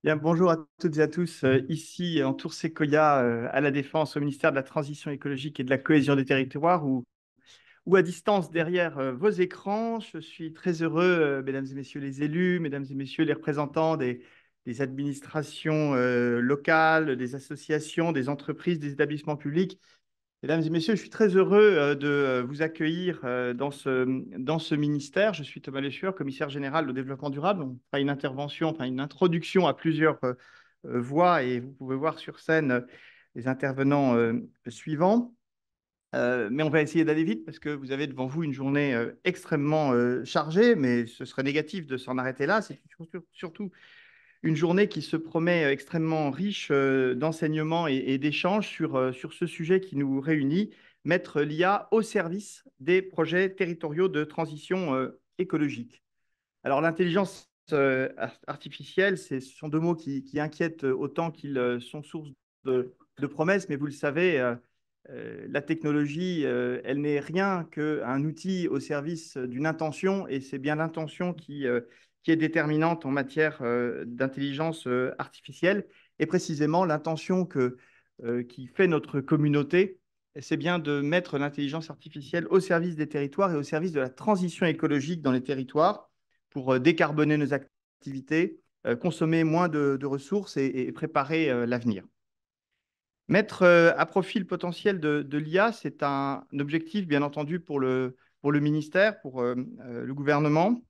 Bien, bonjour à toutes et à tous. Ici, en Tour Sequoia, à la Défense, au ministère de la Transition écologique et de la cohésion des territoires, ou à distance derrière vos écrans. Je suis très heureux, mesdames et messieurs les élus, mesdames et messieurs les représentants des administrations locales, des associations, des entreprises, des établissements publics. Mesdames et messieurs, je suis très heureux de vous accueillir dans ce ministère. Je suis Thomas Lessueur, commissaire général au développement durable. On fera une intervention, enfin une introduction à plusieurs voix et vous pouvez voir sur scène les intervenants suivants. Mais on va essayer d'aller vite parce que vous avez devant vous une journée extrêmement chargée, mais ce serait négatif de s'en arrêter là. C'est surtout une journée qui se promet extrêmement riche d'enseignements et d'échanges sur ce sujet qui nous réunit, mettre l'IA au service des projets territoriaux de transition écologique. Alors, l'intelligence artificielle, ce sont deux mots qui inquiètent autant qu'ils sont source de promesses, mais vous le savez, la technologie, elle n'est rien qu'un outil au service d'une intention, et c'est bien l'intention qui est déterminante en matière d'intelligence artificielle, et précisément l'intention qui fait notre communauté, c'est bien de mettre l'intelligence artificielle au service des territoires et au service de la transition écologique dans les territoires pour décarboner nos activités, consommer moins de ressources et préparer l'avenir. Mettre à profit le potentiel de l'IA, c'est un objectif, bien entendu, pour le ministère, pour le gouvernement,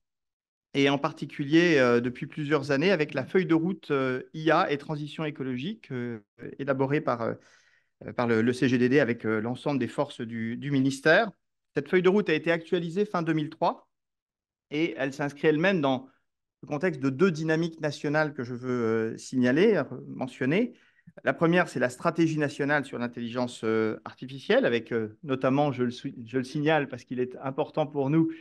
et en particulier depuis plusieurs années avec la feuille de route IA et transition écologique élaborée par le CGDD avec l'ensemble des forces du ministère. Cette feuille de route a été actualisée fin 2003 et elle s'inscrit elle-même dans le contexte de deux dynamiques nationales que je veux signaler, mentionner. La première, c'est la stratégie nationale sur l'intelligence artificielle, avec notamment, je le signale parce qu'il est important pour nous,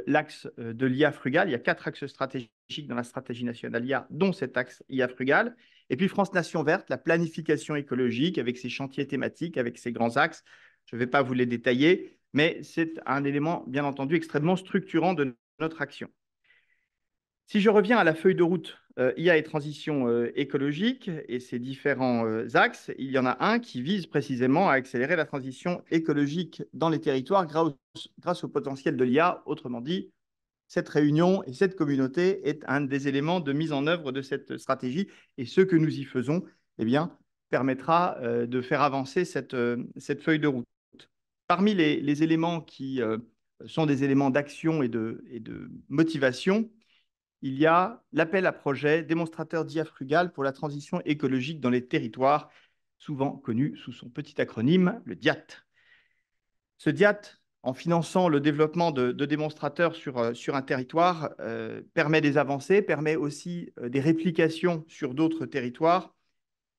l'axe de l'IA frugale. Il y a 4 axes stratégiques dans la stratégie nationale IA, dont cet axe IA frugale. Et puis France Nation Verte, la planification écologique, avec ses chantiers thématiques, avec ses grands axes. Je ne vais pas vous les détailler, mais c'est un élément, bien entendu, extrêmement structurant de notre action. Si je reviens à la feuille de route IA et transition écologique et ses différents axes, il y en a un qui vise précisément à accélérer la transition écologique dans les territoires grâce au potentiel de l'IA. Autrement dit, cette réunion et cette communauté est un des éléments de mise en œuvre de cette stratégie et ce que nous y faisons, eh bien, permettra de faire avancer cette feuille de route. Parmi les éléments qui sont des éléments d'action et de motivation, il y a l'appel à projet démonstrateur d'IA frugal pour la transition écologique dans les territoires, souvent connu sous son petit acronyme, le DIAT. Ce DIAT, en finançant le développement de démonstrateurs sur un territoire, permet des avancées, permet aussi des réplications sur d'autres territoires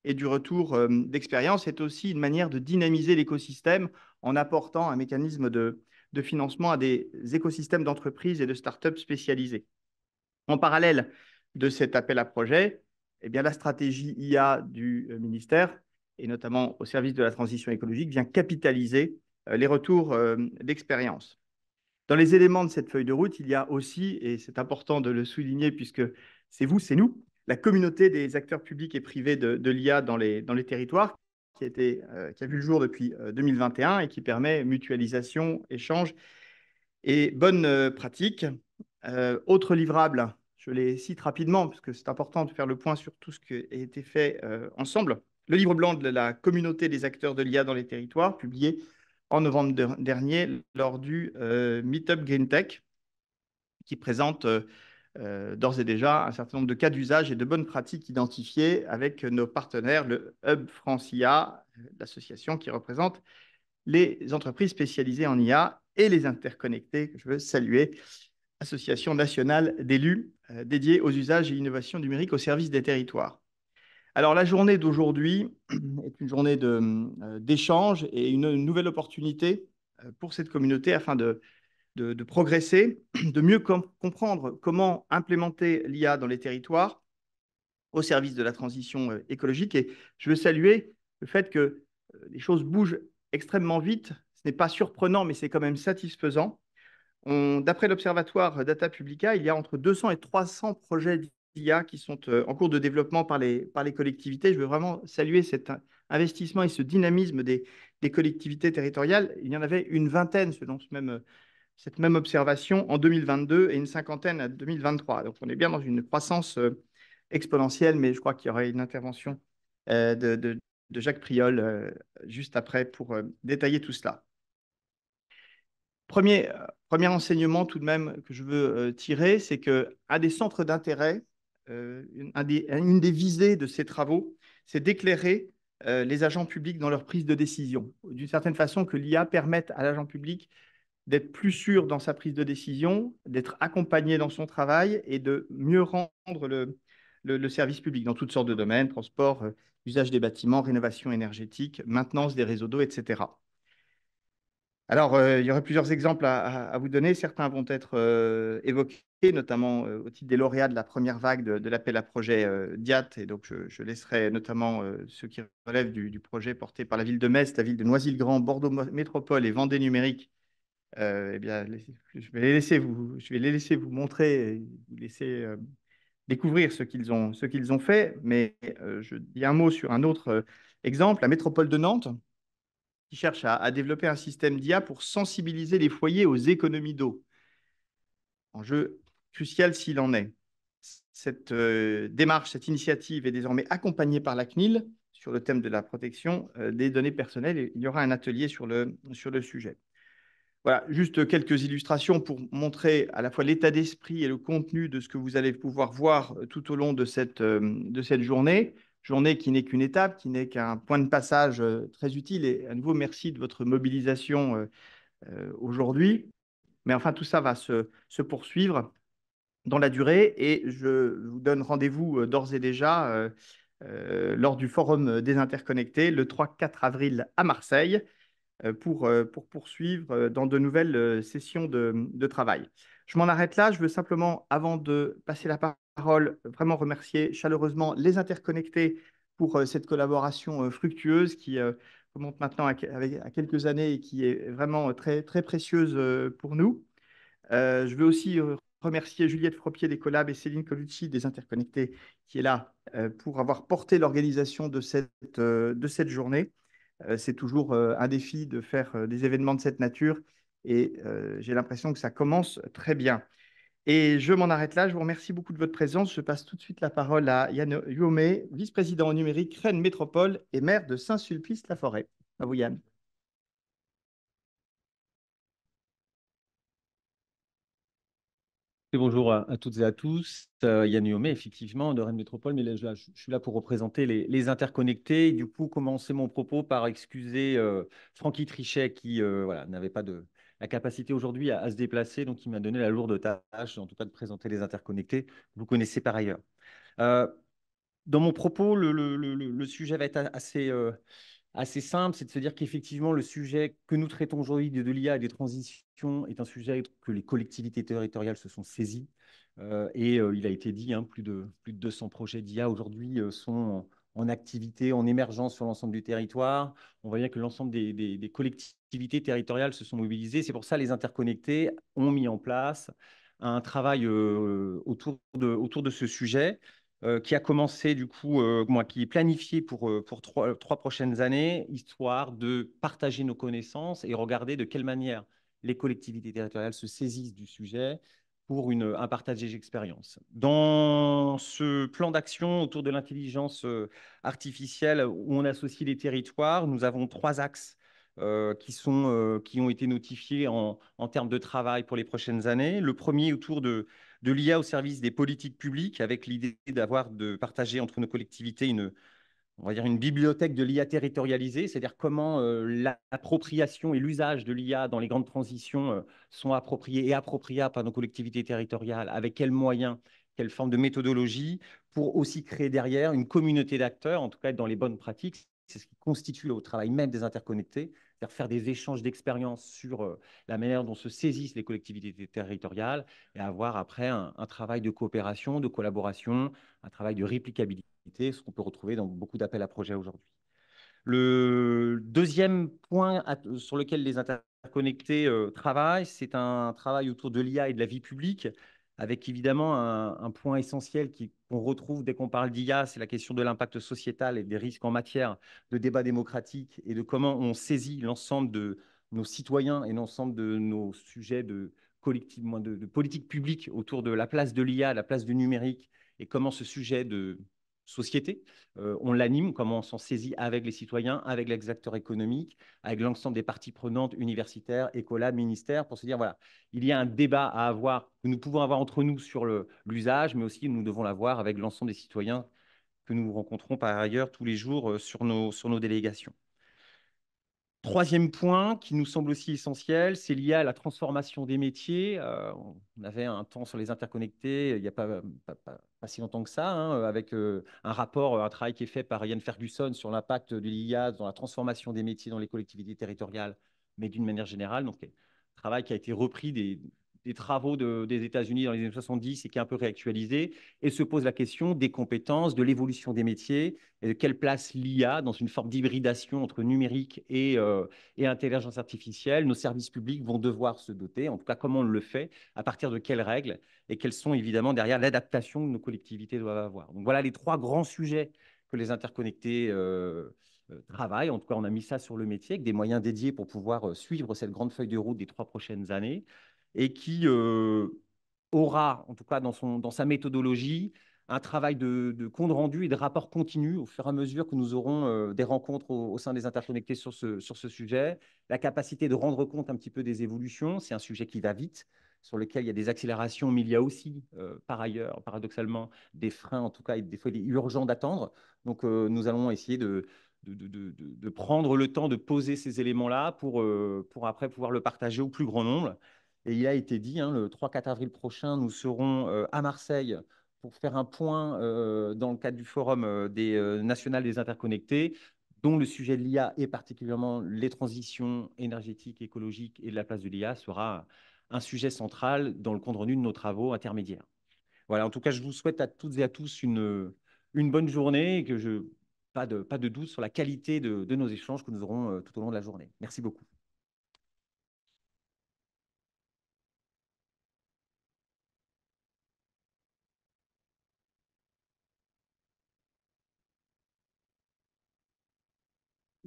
et du retour d'expérience. C'est aussi une manière de dynamiser l'écosystème en apportant un mécanisme de financement à des écosystèmes d'entreprises et de start-up spécialisés. En parallèle de cet appel à projet, eh bien, la stratégie IA du ministère, et notamment au service de la transition écologique, vient capitaliser les retours d'expérience. Dans les éléments de cette feuille de route, il y a aussi, et c'est important de le souligner puisque c'est vous, c'est nous, la communauté des acteurs publics et privés de l'IA dans les territoires qui a vu le jour depuis 2021 et qui permet mutualisation, échange et bonnes pratiques. Autre livrable, je les cite rapidement parce que c'est important de faire le point sur tout ce qui a été fait ensemble. Le livre blanc de la communauté des acteurs de l'IA dans les territoires, publié en novembre dernier lors du Meetup Green Tech, qui présente d'ores et déjà un certain nombre de cas d'usage et de bonnes pratiques identifiées avec nos partenaires, le Hub France IA, l'association qui représente les entreprises spécialisées en IA et les interconnectés, que je veux saluer, association nationale d'élus dédiée aux usages et innovations numériques au service des territoires. Alors, la journée d'aujourd'hui est une journée d'échange et une nouvelle opportunité pour cette communauté afin de progresser, de mieux comprendre comment implémenter l'IA dans les territoires au service de la transition écologique. Et je veux saluer le fait que les choses bougent extrêmement vite. Ce n'est pas surprenant, mais c'est quand même satisfaisant. D'après l'Observatoire Data Publica, il y a entre 200 et 300 projets IA qui sont en cours de développement par les collectivités. Je veux vraiment saluer cet investissement et ce dynamisme des collectivités territoriales. Il y en avait une vingtaine selon cette même observation en 2022 et une cinquantaine en 2023. Donc on est bien dans une croissance exponentielle, mais je crois qu'il y aurait une intervention euh, de, de- de Jacques Priol juste après pour détailler tout cela. Premier enseignement tout de même que je veux tirer, c'est qu'un des centres d'intérêt, une des visées de ces travaux, c'est d'éclairer les agents publics dans leur prise de décision. D'une certaine façon, que l'IA permette à l'agent public d'être plus sûr dans sa prise de décision, d'être accompagné dans son travail et de mieux rendre le service public dans toutes sortes de domaines, transport, usage des bâtiments, rénovation énergétique, maintenance des réseaux d'eau, etc. Alors, il y aurait plusieurs exemples à vous donner. Certains vont être évoqués, notamment au titre des lauréats de la première vague de l'appel à projet DIAT. Et donc, je laisserai notamment ceux qui relèvent du projet porté par la ville de Metz, la ville de Noisy-le-Grand, Bordeaux Métropole et Vendée Numérique. Eh bien, je vais les laisser vous montrer, et vous laisser découvrir ce qu'ils ont fait. Mais je dis un mot sur un autre exemple, la métropole de Nantes qui cherche à développer un système d'IA pour sensibiliser les foyers aux économies d'eau. Enjeu crucial s'il en est. Cette démarche, cette initiative est désormais accompagnée par la CNIL sur le thème de la protection des données personnelles. Et il y aura un atelier sur le sujet. Voilà, juste quelques illustrations pour montrer à la fois l'état d'esprit et le contenu de ce que vous allez pouvoir voir tout au long de cette journée. Journée qui n'est qu'une étape, qui n'est qu'un point de passage très utile. Et à nouveau, merci de votre mobilisation aujourd'hui. Mais enfin, tout ça va se poursuivre dans la durée et je vous donne rendez-vous d'ores et déjà lors du Forum des interconnectés le 3-4 avril à Marseille pour poursuivre dans de nouvelles sessions de travail. Je m'en arrête là. Je veux simplement, avant de passer la parole, vraiment remercier chaleureusement les interconnectés pour cette collaboration fructueuse qui remonte maintenant à quelques années et qui est vraiment très, très précieuse pour nous. Je veux aussi remercier Juliette Fropier des Collabs et Céline Colucci des Interconnectés qui est là pour avoir porté l'organisation de cette journée. C'est toujours un défi de faire des événements de cette nature et j'ai l'impression que ça commence très bien. Et je m'en arrête là. Je vous remercie beaucoup de votre présence. Je passe tout de suite la parole à Yann Huomé, vice-président au numérique Rennes Métropole et maire de Saint-Sulpice-la-Forêt. À vous, Yann. Et bonjour à toutes et à tous. Yann Yomé, effectivement, de Rennes Métropole, mais là, je suis là pour représenter les interconnectés. Et du coup, commencer mon propos par excuser Francky Trichet qui voilà, n'avait pas la capacité aujourd'hui à se déplacer, donc il m'a donné la lourde tâche, en tout cas, de présenter les interconnectés. Vous connaissez par ailleurs. Euh, dans mon propos, le sujet va être assez simple, c'est de se dire qu'effectivement, le sujet que nous traitons aujourd'hui de l'IA et des transitions est un sujet que les collectivités territoriales se sont saisies. Il a été dit, hein, plus de 200 projets d'IA aujourd'hui sont en activité, en émergence sur l'ensemble du territoire. On voit bien que l'ensemble des collectivités territoriales se sont mobilisées. C'est pour ça que les interconnectés ont mis en place un travail autour de ce sujet qui a commencé du coup, qui est planifié pour trois prochaines années, histoire de partager nos connaissances et regarder de quelle manière les collectivités territoriales se saisissent du sujet pour un partage d'expériences. Dans ce plan d'action autour de l'intelligence artificielle où on associe les territoires, nous avons trois axes qui ont été notifiés en termes de travail pour les prochaines années. Le premier autour de l'IA au service des politiques publiques, avec l'idée de partager entre nos collectivités on va dire une bibliothèque de l'IA territorialisée, c'est-à-dire comment l'appropriation et l'usage de l'IA dans les grandes transitions sont appropriés et appropriables par nos collectivités territoriales, avec quels moyens, quelle forme de méthodologie, pour aussi créer derrière une communauté d'acteurs, en tout cas être dans les bonnes pratiques. C'est ce qui constitue le travail même des interconnectés, c'est-à-dire faire des échanges d'expériences sur la manière dont se saisissent les collectivités territoriales et avoir après un travail de coopération, de collaboration, un travail de réplicabilité, ce qu'on peut retrouver dans beaucoup d'appels à projets aujourd'hui. Le deuxième point sur lequel les interconnectés travaillent, c'est un travail autour de l'IA et de la vie publique, avec évidemment un point essentiel qu'on retrouve dès qu'on parle d'IA, c'est la question de l'impact sociétal et des risques en matière de débat démocratique et de comment on saisit l'ensemble de nos citoyens et l'ensemble de nos sujets de politique publique autour de la place de l'IA, la place du numérique et comment ce sujet de société, on l'anime, comment on s'en saisit avec les citoyens, avec les acteurs économiques, avec l'ensemble des parties prenantes, universitaires, écolabs, ministères, pour se dire, voilà, il y a un débat à avoir, que nous pouvons avoir entre nous sur l'usage, mais aussi nous devons l'avoir avec l'ensemble des citoyens que nous rencontrons par ailleurs tous les jours sur nos délégations. Troisième point qui nous semble aussi essentiel, c'est lié à la transformation des métiers. On avait un temps sur les interconnectés il n'y a pas si longtemps que ça, hein, avec un rapport, un travail qui est fait par Ian Ferguson sur l'impact de l'IA dans la transformation des métiers dans les collectivités territoriales, mais d'une manière générale. Donc, un travail qui a été repris des travaux des États-Unis dans les années 70 et qui est un peu réactualisé, et se pose la question des compétences, de l'évolution des métiers, et de quelle place l'IA dans une forme d'hybridation entre numérique et intelligence artificielle. Nos services publics vont devoir se doter, en tout cas comment on le fait, à partir de quelles règles, et quelles sont évidemment derrière l'adaptation que nos collectivités doivent avoir. Donc voilà les trois grands sujets que les interconnectés travaillent. En tout cas, on a mis ça sur le métier avec des moyens dédiés pour pouvoir suivre cette grande feuille de route des 3 prochaines années et qui aura, en tout cas dans sa méthodologie, un travail de compte rendu et de rapport continu au fur et à mesure que nous aurons des rencontres au sein des interconnectés sur ce sujet. La capacité de rendre compte un petit peu des évolutions, c'est un sujet qui va vite, sur lequel il y a des accélérations, mais il y a aussi, par ailleurs, paradoxalement, des freins, en tout cas, et des fois, il est urgent d'attendre. Donc, nous allons essayer de prendre le temps de poser ces éléments-là pour après pouvoir le partager au plus grand nombre. Et il a été dit, hein, le 3-4 avril prochain, nous serons à Marseille pour faire un point dans le cadre du forum national des interconnectés, dont le sujet de l'IA et particulièrement les transitions énergétiques, écologiques et de la place de l'IA sera un sujet central dans le compte rendu de nos travaux intermédiaires. Voilà, en tout cas, je vous souhaite à toutes et à tous une bonne journée et pas de doute sur la qualité de nos échanges que nous aurons tout au long de la journée. Merci beaucoup.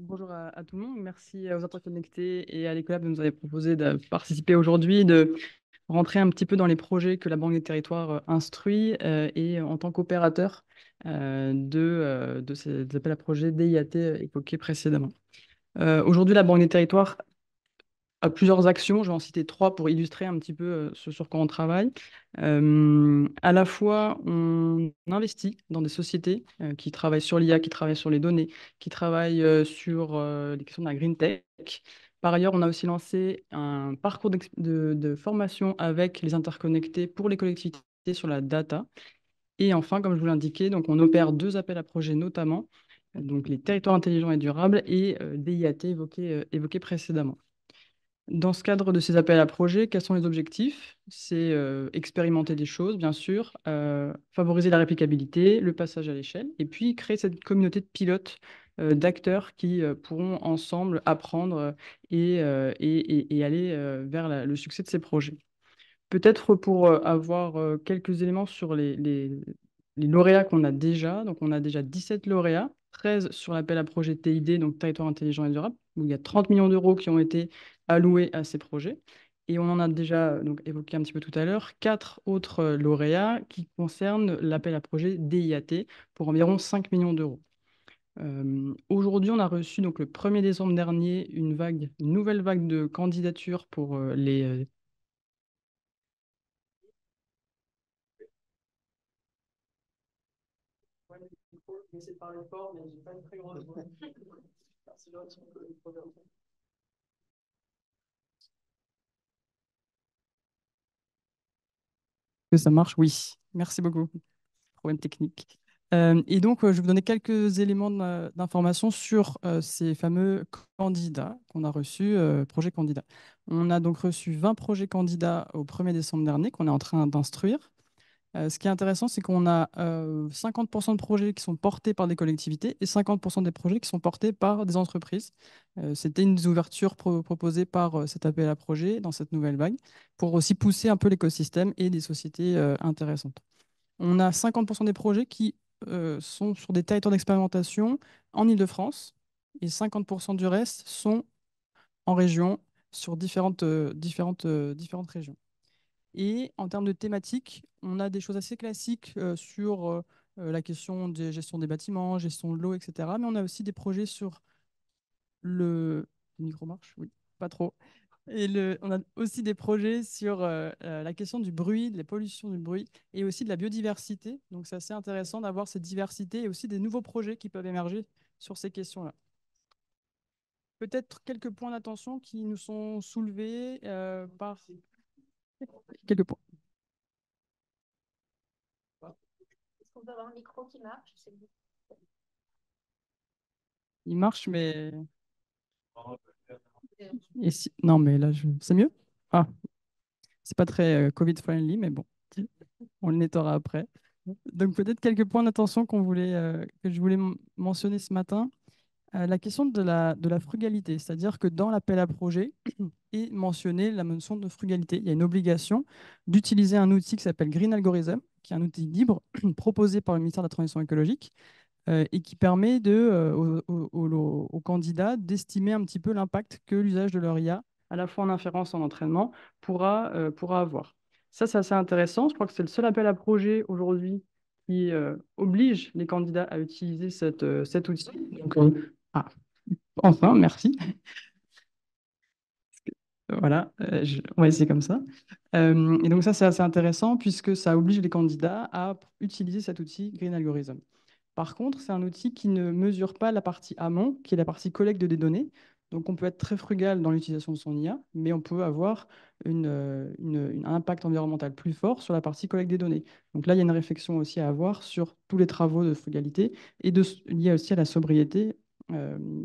Bonjour à tout le monde. Merci aux interconnectés et à l'Ecolab de nous avoir proposé de participer aujourd'hui, de rentrer un petit peu dans les projets que la Banque des Territoires instruit et en tant qu'opérateur de ces appels à projets DIAT évoqués précédemment. Aujourd'hui, la Banque des Territoires à plusieurs actions. Je vais en citer trois pour illustrer un petit peu ce sur quoi on travaille. À la fois, on investit dans des sociétés qui travaillent sur l'IA, qui travaillent sur les données, qui travaillent sur les questions de la green tech. Par ailleurs, on a aussi lancé un parcours de formation avec les interconnectés pour les collectivités sur la data. Et enfin, comme je vous l'indiquais, donc on opère deux appels à projets notamment, donc les territoires intelligents et durables et DIAT évoqués précédemment. Dans ce cadre de ces appels à projets, quels sont les objectifs? C'est expérimenter des choses, bien sûr, favoriser la réplicabilité, le passage à l'échelle, et puis créer cette communauté de pilotes, d'acteurs qui pourront ensemble apprendre et aller vers le succès de ces projets. Peut-être pour avoir quelques éléments sur les lauréats qu'on a déjà. Donc, on a déjà 17 lauréats, 13 sur l'appel à projet TID, donc Territoire intelligent et durable, où il y a 30 millions d'euros qui ont été alloués à ces projets. Et on en a déjà donc, évoqué un petit peu tout à l'heure, 4 autres lauréats qui concernent l'appel à projet DIAT pour environ 5 millions d'euros. Aujourd'hui, on a reçu donc, le 1er décembre dernier une nouvelle vague de candidatures pour les j'essaie de parler fort, mais j'ai pas une très grande voix. Que ça marche? Oui. Merci beaucoup. Problème technique. Et donc, je vais vous donner quelques éléments d'information sur ces fameux candidats qu'on a reçus, projets candidats. On a donc reçu 20 projets candidats au 1er décembre dernier qu'on est en train d'instruire. Ce qui est intéressant, c'est qu'on a 50% de projets qui sont portés par des collectivités et 50% des projets qui sont portés par des entreprises. C'était une des ouvertures proposées par cet appel à projet dans cette nouvelle vague pour aussi pousser un peu l'écosystème et des sociétés intéressantes. On a 50% des projets qui sont sur des territoires d'expérimentation en Île-de-France et 50% du reste sont en région sur différentes régions. Et en termes de thématiques, on a des choses assez classiques sur la question de gestion des bâtiments, gestion de l'eau, etc. Mais on a aussi des projets sur le... Le micro marche? Oui, pas trop. Et on a aussi des projets sur la question du bruit, de la pollution du bruit et aussi de la biodiversité. Donc c'est assez intéressant d'avoir cette diversité et aussi des nouveaux projets qui peuvent émerger sur ces questions-là. Peut-être quelques points d'attention qui nous sont soulevés par quelques points. Est-ce qu'on peut avoir un micro qui marche? Il marche, mais... Non, mais là, c'est mieux? Ah, c'est pas très Covid-friendly, mais bon, on le nettoiera après. Donc peut-être quelques points d'attention que je voulais mentionner ce matin. La question de la frugalité, c'est-à-dire que dans l'appel à projet est mentionnée la notion de frugalité. Il y a une obligation d'utiliser un outil qui s'appelle Green Algorithm, qui est un outil libre proposé par le ministère de la Transition écologique et qui permet aux candidats d'estimer un petit peu l'impact que l'usage de leur IA, à la fois en inférence et en entraînement, pourra avoir. Ça, c'est assez intéressant. Je crois que c'est le seul appel à projet aujourd'hui qui oblige les candidats à utiliser cet outil. Donc, enfin, merci. Voilà, on va essayer comme ça. Et donc ça, c'est assez intéressant puisque ça oblige les candidats à utiliser cet outil Green Algorithm. Par contre, c'est un outil qui ne mesure pas la partie amont, qui est la partie collecte des données. Donc, on peut être très frugal dans l'utilisation de son IA, mais on peut avoir un impact environnemental plus fort sur la partie collecte des données. Donc là, il y a une réflexion aussi à avoir sur tous les travaux de frugalité et liés aussi à la sobriété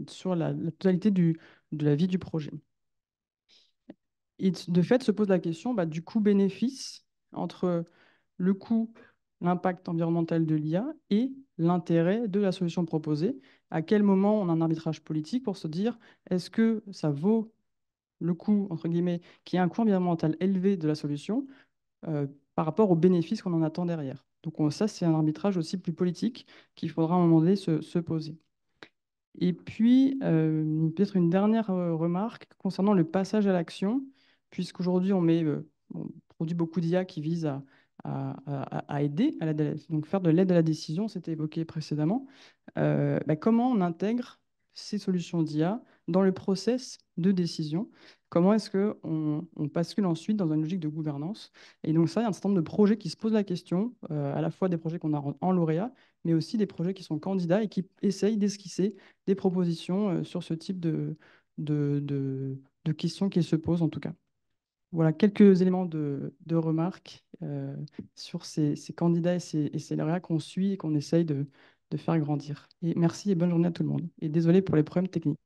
sur la totalité de la vie du projet. Et de fait, se pose la question du coût-bénéfice entre le coût, l'impact environnemental de l'IA et l'intérêt de la solution proposée. À quel moment on a un arbitrage politique pour se dire est-ce que ça vaut le coût, entre guillemets, qui est un coût environnemental élevé de la solution par rapport aux bénéfices qu'on en attend derrière. Donc ça, c'est un arbitrage aussi plus politique qu'il faudra à un moment donné se poser. Et puis, peut-être une dernière remarque concernant le passage à l'action, puisqu'aujourd'hui, on produit beaucoup d'IA qui visent à aider, donc faire de l'aide à la décision, c'était évoqué précédemment. Comment on intègre ces solutions d'IA dans le process de décision? Comment est-ce qu'on bascule ensuite dans une logique de gouvernance? Et donc ça, il y a un certain nombre de projets qui se posent la question, à la fois des projets qu'on a en lauréat, mais aussi des projets qui sont candidats et qui essayent d'esquisser des propositions sur ce type de questions qui se posent en tout cas. Voilà quelques éléments de remarques sur ces candidats et ces lauréats qu'on suit et qu'on essaye de faire grandir. Et merci et bonne journée à tout le monde. Et désolé pour les problèmes techniques.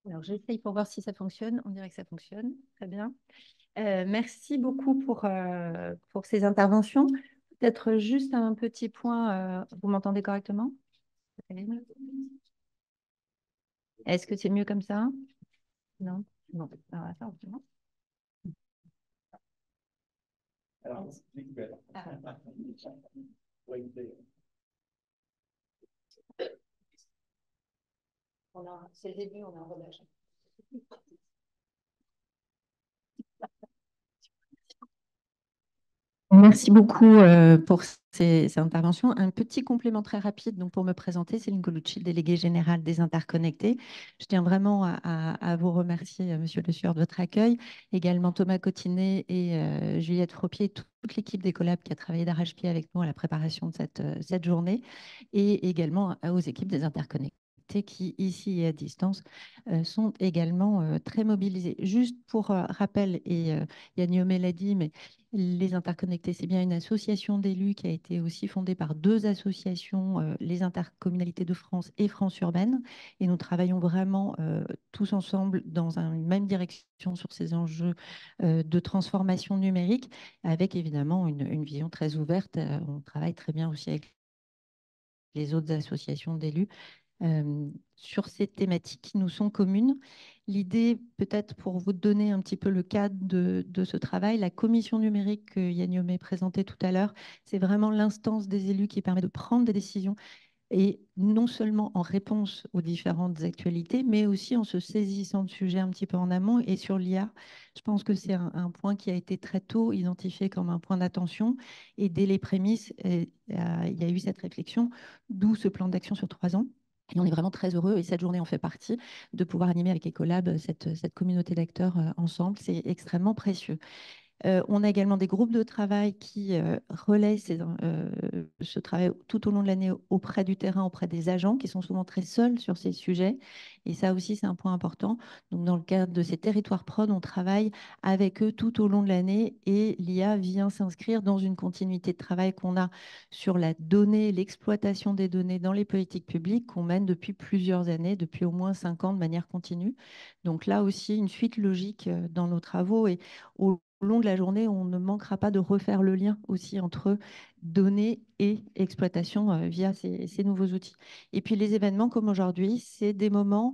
Alors, j'essaye pour voir si ça fonctionne. On dirait que ça fonctionne. Très bien. Merci beaucoup pour ces interventions. Peut-être juste un petit point. Vous m'entendez correctement? Est-ce que c'est mieux comme ça? Non? Bon, alors, attends, non. C'est le début, on a un rodage. Merci beaucoup pour ces interventions. Un petit complément très rapide donc pour me présenter, Céline Colucci, déléguée générale des Interconnectés. Je tiens vraiment à vous remercier, Monsieur Le Sueur, de votre accueil. Également Thomas Cotinet et Juliette Fropier, toute l'équipe des collabs qui a travaillé d'arrache-pied avec nous à la préparation de cette journée et également aux équipes des Interconnectés. interconnectés qui, ici et à distance, sont également très mobilisés. Juste pour rappel, et Yann Yomé l'a dit, mais les interconnectés, c'est bien une association d'élus qui a été aussi fondée par deux associations, les Intercommunalités de France et France Urbaine. Et nous travaillons vraiment tous ensemble dans une même direction sur ces enjeux de transformation numérique, avec évidemment une vision très ouverte. On travaille très bien aussi avec les autres associations d'élus sur ces thématiques qui nous sont communes. L'idée, peut-être pour vous donner un petit peu le cadre de ce travail, la commission numérique que Yann Yomé présentait tout à l'heure, c'est vraiment l'instance des élus qui permet de prendre des décisions et non seulement en réponse aux différentes actualités, mais aussi en se saisissant de sujets un petit peu en amont. Et sur l'IA, je pense que c'est un point qui a été très tôt identifié comme un point d'attention. Et dès les prémices, il y a eu cette réflexion, d'où ce plan d'action sur 3 ans. Et on est vraiment très heureux, et cette journée en fait partie, de pouvoir animer avec Ecolab cette communauté d'acteurs ensemble. C'est extrêmement précieux. On a également des groupes de travail qui relaient ce travail tout au long de l'année auprès du terrain, auprès des agents qui sont souvent très seuls sur ces sujets. Et ça aussi, c'est un point important. Donc, dans le cadre de ces territoires prod, on travaille avec eux tout au long de l'année et l'IA vient s'inscrire dans une continuité de travail qu'on a sur la donnée, l'exploitation des données dans les politiques publiques qu'on mène depuis plusieurs années, depuis au moins 5 ans de manière continue. Donc là aussi, une suite logique dans nos travaux et au long de la journée, on ne manquera pas de refaire le lien aussi entre données et exploitation via ces nouveaux outils. Et puis les événements comme aujourd'hui, c'est des moments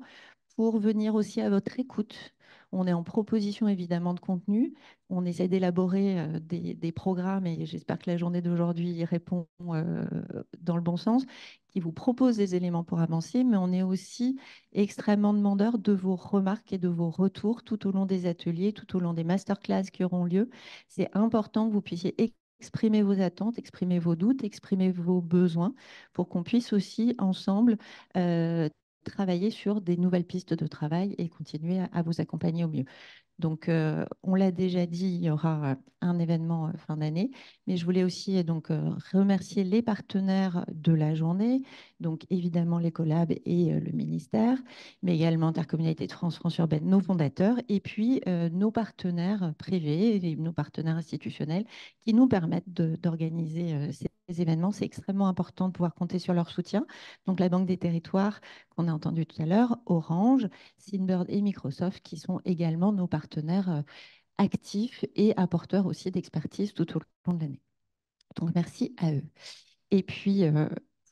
pour venir aussi à votre écoute. On est en proposition évidemment de contenu. On essaie d'élaborer des programmes et j'espère que la journée d'aujourd'hui répond dans le bon sens, qui vous propose des éléments pour avancer, mais on est aussi extrêmement demandeur de vos remarques et de vos retours tout au long des ateliers, tout au long des masterclass qui auront lieu. C'est important que vous puissiez exprimer vos attentes, exprimer vos doutes, exprimer vos besoins pour qu'on puisse aussi ensemble travailler sur des nouvelles pistes de travail et continuer à vous accompagner au mieux. Donc, on l'a déjà dit, il y aura un événement fin d'année, mais je voulais aussi donc remercier les partenaires de la journée, donc évidemment les collabs et le ministère, mais également Intercommunalité de France, France Urbaine, nos fondateurs, et puis nos partenaires privés et nos partenaires institutionnels qui nous permettent d'organiser ces événements. C'est extrêmement important de pouvoir compter sur leur soutien. Donc, la Banque des Territoires, qu'on a entendu tout à l'heure, Orange, Sinbird et Microsoft, qui sont également nos partenaires actifs et apporteurs aussi d'expertise tout au long de l'année. Donc, merci à eux. Et puis,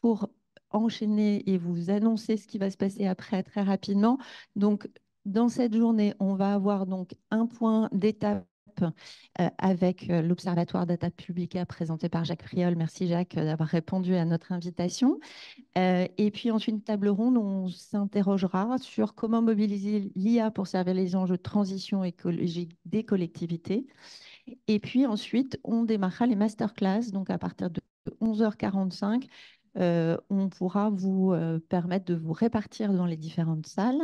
pour enchaîner et vous annoncer ce qui va se passer après très rapidement, donc, dans cette journée, on va avoir donc un point d'étape avec l'Observatoire Data Publica présenté par Jacques Priol. Merci Jacques d'avoir répondu à notre invitation. Et puis ensuite, une table ronde où on s'interrogera sur comment mobiliser l'IA pour servir les enjeux de transition écologique des collectivités. Et puis ensuite, on démarrera les masterclass. Donc à partir de 11h45, on pourra vous permettre de vous répartir dans les différentes salles.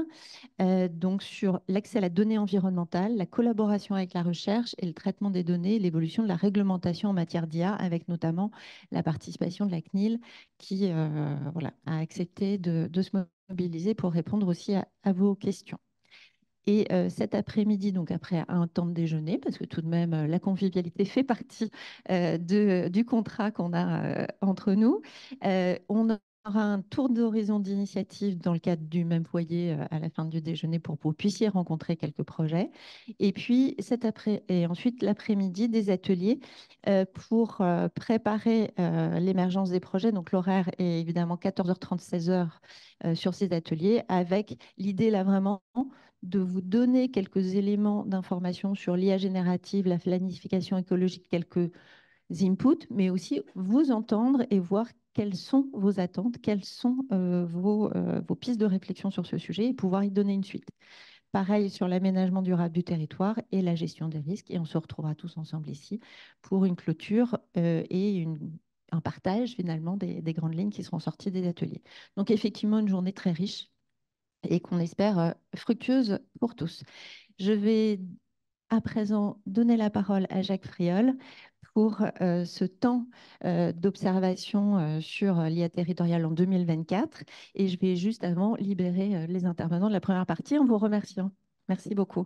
Donc sur l'accès à la donnée environnementale, la collaboration avec la recherche et le traitement des données, l'évolution de la réglementation en matière d'IA, avec notamment la participation de la CNIL qui voilà, a accepté de se mobiliser pour répondre aussi à vos questions. Et cet après-midi, donc après un temps de déjeuner, parce que tout de même, la convivialité fait partie du contrat qu'on a entre nous, on aura un tour d'horizon d'initiative dans le cadre du même foyer à la fin du déjeuner pour que vous puissiez rencontrer quelques projets. Et puis, et ensuite, l'après-midi, des ateliers pour préparer l'émergence des projets. Donc, l'horaire est évidemment 14h30, 16h sur ces ateliers, avec l'idée là vraiment de vous donner quelques éléments d'information sur l'IA générative, la planification écologique, quelques inputs, mais aussi vous entendre et voir quelles sont vos attentes, quelles sont vos pistes de réflexion sur ce sujet et pouvoir y donner une suite. Pareil sur l'aménagement durable du territoire et la gestion des risques. Et on se retrouvera tous ensemble ici pour une clôture et un partage finalement des grandes lignes qui seront sorties des ateliers. Donc effectivement, une journée très riche et qu'on espère fructueuse pour tous. Je vais à présent donner la parole à Jacques Friol pour ce temps d'observation sur l'IA territoriale en 2024. Et je vais juste avant libérer les intervenants de la première partie en vous remerciant. Merci beaucoup.